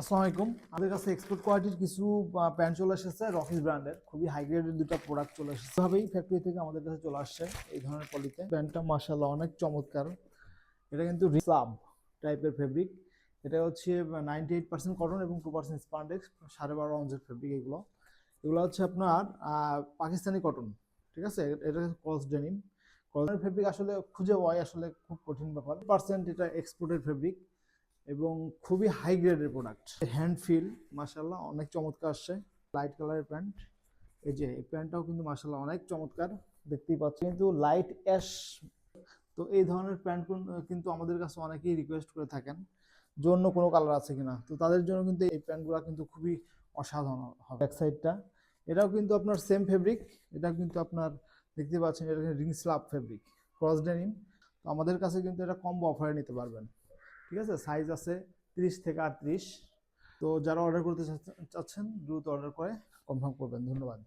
আসসালামু আলাইকুম। আমাদের কাছে এক্সপোর্ট কোয়ালিটির কিছু প্যান্ট চলে এসেছে রকিস ব্র্যান্ডের, খুবই হাই গ্রেডের দুটো প্রোডাক্ট চলে এসেছে। এভাবেই ফ্যাক্টরি থেকে আমাদের কাছে চলে আসছে এই ধরনের পলিতে। প্যান্টটা মাশাআল্লাহ অনেক চমৎকার। এটা কিন্তু স্লাব টাইপের ফেব্রিক। এটা হচ্ছে 98% কটন এবং 2% স্পান্ডেক্স, 12.5 অঞ্চের ফেব্রিক। এগুলো এগুলো হচ্ছে আপনার পাকিস্তানি কটন, ঠিক আছে। এটা ক্রস ডেনিম। কটনের ফেব্রিক আসলে খুঁজে পাওয়া আসলে খুব কঠিন ব্যাপার। পার্সেন্ট এটা এক্সপোর্টের ফেব্রিক এবং খুবই হাই গ্রেডের প্রোডাক্ট। হ্যান্ড ফিল মাশাআল্লাহ অনেক চমৎকার আসছে। লাইট কালারের প্যান্ট, এই যে এই প্যান্টটাও কিন্তু মাশাআল্লাহ অনেক চমৎকার, দেখতেই পাচ্ছি কিন্তু লাইট অ্যাশ। তো এই ধরনের প্যান্ট কিন্তু আমাদের কাছে অনেকেই রিকোয়েস্ট করে থাকেন যে অন্য কোনো কালার আছে কিনা। তো তাদের জন্য কিন্তু এই প্যান্টগুলো কিন্তু খুবই অসাধারণ হবে। ব্যাক সাইডটা এটাও কিন্তু আপনার সেম ফেব্রিক। এটা কিন্তু আপনার দেখতে পাচ্ছেন, এটা ring slub fabric, cross denim. তো আমাদের কাছে কিন্তু এটা কম্বো অফারে নিতে পারবেন, ঠিক আছে। সাইজ আছে 30 থেকে 38। তো যারা অর্ডার করতে চাচ্ছেন দ্রুত অর্ডার করে কনফার্ম করবেন। ধন্যবাদ।